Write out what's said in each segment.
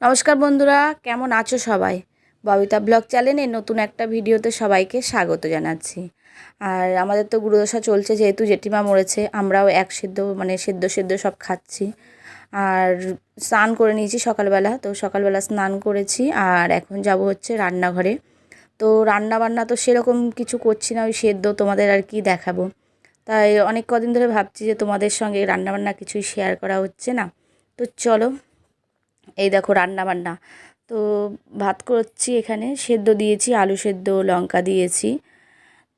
নমস্কার বন্ধুরা, কেমন আছো সবাই? ববিতা ব্লগ চ্যানেলে নতুন একটা ভিডিওতে সবাইকে স্বাগত জানাচ্ছি। আর আমাদের তো গুরুদশা চলছে, যেহেতু জেঠিমা মরেছে আমরাও এক সিদ্ধ সেদ্ধ সেদ্ধ সব খাচ্ছি। আর স্নান করে নিয়েছি সকালবেলা, তো সকালবেলা স্নান করেছি আর এখন যাব হচ্ছে রান্নাঘরে। তো রান্না বান্না তো সেরকম কিছু করছি না, ওই সেদ্ধ তোমাদের আর কি দেখাবো। তাই অনেক কদিন ধরে ভাবছি যে তোমাদের সঙ্গে রান্নাবান্না কিছুই শেয়ার করা হচ্ছে না। তো চলো, এই দেখো রান্না বান্না। তো ভাত করছি, এখানে সেদ্ধ দিয়েছি, আলু সেদ্ধ লঙ্কা দিয়েছি।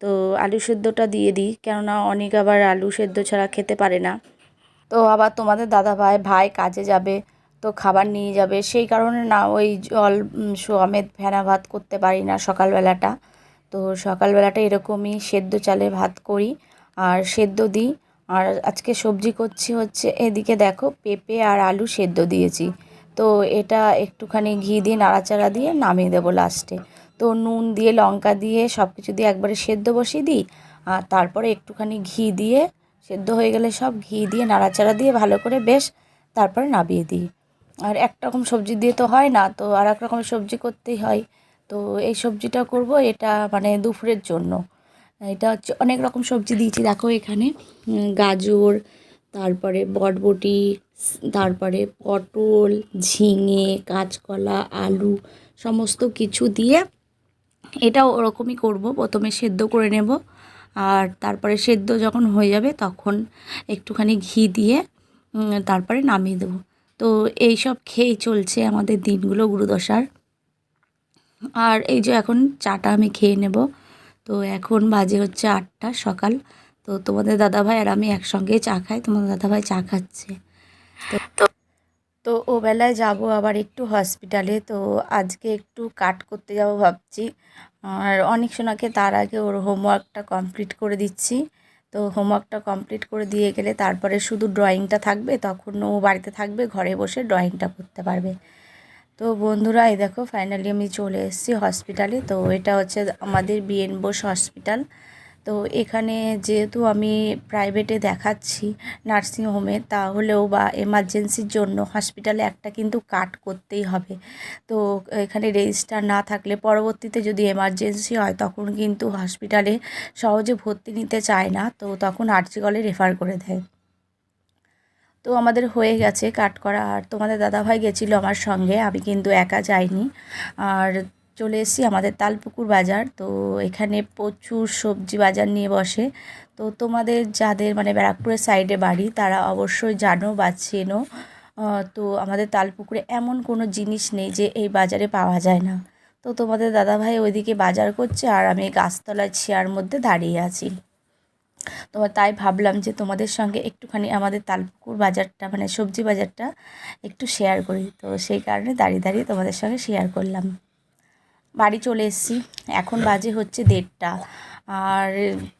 তো আলু সেদ্ধটা দিয়ে দিই, কেননা অনেক আবার আলু সেদ্ধ ছাড়া খেতে পারে না। তো আবার তোমাদের দাদা ভাই ভাই কাজে যাবে, তো খাবার নিয়ে যাবে, সেই কারণে না ওই জল সমেত ফেনা ভাত করতে পারি না সকালবেলাটা। তো সকালবেলাটা এরকমই সেদ্ধ চালে ভাত করি আর সেদ্ধ দিই। আর আজকে সবজি করছি হচ্ছে, এদিকে দেখো পেঁপে আর আলু সেদ্ধ দিয়েছি। তো এটা একটুখানি ঘি দিয়ে নাড়াচাড়া দিয়ে নামিয়ে দেবো লাস্টে। তো নুন দিয়ে লঙ্কা দিয়ে সব কিছু দিয়ে একবারে সেদ্ধ বসিয়ে দিই। আর তারপরে একটুখানি ঘি দিয়ে, সেদ্ধ হয়ে গেলে সব ঘি দিয়ে নাড়াচাড়া দিয়ে ভালো করে বেশ তারপরে নামিয়ে দিই। আর এক রকম সবজি দিয়ে তো হয় না, তো আর এক রকমের সবজি করতেই হয়। তো এই সবজিটা করব, এটা দুপুরের জন্য। এটা হচ্ছে অনেক রকম সবজি দিয়েছি, দেখো এখানে গাজর, তারপরে বরবটি, তারপরে পটল, ঝিঙে, কাঁচকলা, আলু, সমস্ত কিছু দিয়ে এটাও ওরকমই করব। প্রথমে সেদ্ধ করে নেব আর তারপরে সেদ্ধ যখন হয়ে যাবে তখন একটুখানি ঘি দিয়ে তারপরে নামিয়ে দেবো। তো এই সব খেয়েই চলছে আমাদের দিনগুলো গুরুদশার। আর এই যে এখন চাটা আমি খেয়ে নেব। তো এখন বাজে হচ্ছে 8টা সকাল। তো তোমাদের দাদাভাই আর আমি একসঙ্গে চা খাই, তোমাদের দাদাভাই চা খাচ্ছে। তো তো ও বেলায় যাব আবার একটু হসপিটালে। তো আজকে একটু কাট করতে যাব ভাবছি। আর অনেক সোনাকে তার আগে ওর হোমওয়ার্কটা কমপ্লিট করে দিচ্ছি। তো হোমওয়ার্কটা কমপ্লিট করে দিয়ে গেলে তারপরে শুধু ড্রয়িংটা থাকবে, তখন ও বাড়িতে থাকবে, ঘরে বসে ড্রয়িংটা করতে পারবে। তো বন্ধুরা, এই দেখো ফাইনালি আমি চলে এসেছি হসপিটালে। তো এটা হচ্ছে আমাদের বিএন বোস হসপিটাল। তো এখানে যেহেতু আমি প্রাইভেটে দেখাচ্ছি নার্সিংহোমে, তাহলেও বা এমার্জেন্সির জন্য হসপিটালে একটা কিন্তু কাট করতেই হবে। তো এখানে রেজিস্টার না থাকলে পরবর্তীতে যদি এমার্জেন্সি হয় তখন কিন্তু হসপিটালে সহজে ভর্তি নিতে চায় না, তো তখন আরজিকলে রেফার করে দেয়। তো আমাদের হয়ে গেছে কাট করা। আর তোমাদের দাদাভাই গেছিলো আমার সঙ্গে, আমি কিন্তু একা যাইনি। আর চলে এসেছি আমাদের তালপুকুর বাজার। তো এখানে প্রচুর সবজি বাজার নিয়ে বসে। তো তোমাদের যাদের ব্যারাকপুরের সাইডে বাড়ি তারা অবশ্যই জানো বা চেনো। তো আমাদের তালপুকুরে এমন কোনো জিনিস নেই যে এই বাজারে পাওয়া যায় না। তো তোমাদের দাদাভাই ওইদিকে বাজার করছে আর আমি গাছতলায় চেয়ার মধ্যে দাঁড়িয়ে আছি। তাই ভাবলাম যে তোমাদের সঙ্গে একটুখানি আমাদের তালপুকুর বাজারটা সবজি বাজারটা একটু শেয়ার করি। তো সেই কারণে দাঁড়িয়ে দাঁড়িয়ে তোমাদের সঙ্গে শেয়ার করলাম। বাড়ি চলে এসেছি, এখন বাজে হচ্ছে 1:30। আর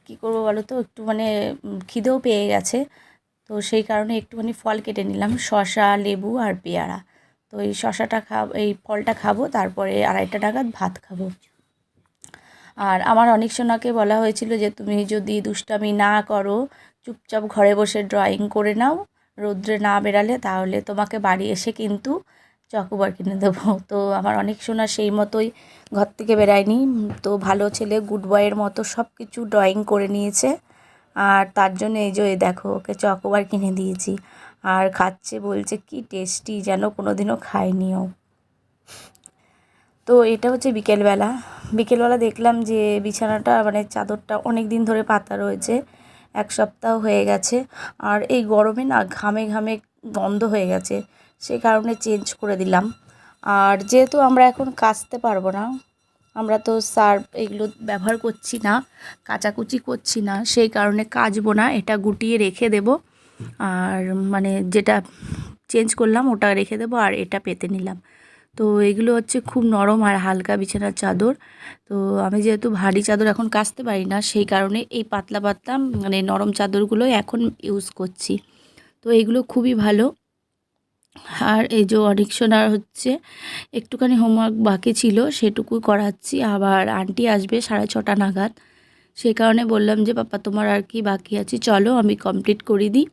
কি করব বলো তো, একটু খিদেও পেয়ে গেছে। তো সেই কারণে একটুখানি ফল কেটে নিলাম, শসা, লেবু আর পেয়ারা। তো এই শসাটা এই ফলটা খাবো, তারপরে 2:30 নাগাদ ভাত খাবো। আর আমার অনেক সোনাকে বলা হয়েছিল যে তুমি যদি দুষ্টামি না করো, চুপচাপ ঘরে বসে ড্রয়িং করে নাও, রৌদ্রে না বেরালে, তাহলে তোমাকে বাড়ি এসে কিন্তু চকোবার কিনে দেবো। তো আমার অনেক সোনা সেই মতোই ঘর থেকে বেরায়নি। তো ভালো ছেলে, গুড বয়ের মতো সব কিছু ড্রয়িং করে নিয়েছে। আর তার জন্য এই যে দেখো ওকে চকোবার কিনে দিয়েছি। আর খাচ্ছে, বলছে কি টেস্টি, যেন কোনো দিনও খায়নিও। তো এটা হচ্ছে বিকেলবেলা। বিকেলবেলা দেখলাম যে বিছানাটা চাদরটা অনেক দিন ধরে পাতা রয়েছে, 1 সপ্তাহ হয়ে গেছে। আর এই গরমে না ঘামে ঘামে বন্ধ হয়ে গেছে, সেই কারণে চেঞ্জ করে দিলাম। আর যেহেতু আমরা এখন কাচতে পারবো না, আমরা তো সার্ফ এগুলো ব্যবহার করছি না, কাচাকুচি করছি না, সেই কারণে কাচবো না, এটা গুটিয়ে রেখে দেব। আর যেটা চেঞ্জ করলাম ওটা রেখে দেবো আর এটা পেতে নিলাম। তো এগুলো হচ্ছে খুব নরম আর হালকা বিছানার চাদর। তো আমি যেহেতু ভারী চাদর এখন কাচতে পারি না, সেই কারণে এই পাতলা পাতলা নরম চাদরগুলো এখন ইউজ করছি। তো এইগুলো খুবই ভালো। আর এই যে অডিকশনার হচ্ছে একটুখানি হোমওয়ার্ক বাকি ছিল, সেটুকু করাচ্ছি। আবার আন্টি আসবে 6:30 নাগাদ, সেই কারণে বললাম যে পাপা তোমার আর কি বাকি আছে, চলো আমি কমপ্লিট করে দিই।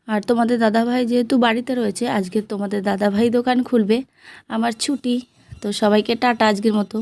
আর তোমাদের দাদাভাই যেহেতু বাড়িতে রয়েছে, আজকে তোমাদের দাদাভাই দোকান খুলবে, আমার ছুটি। তো সবাইকে টাটা আজকের মতো।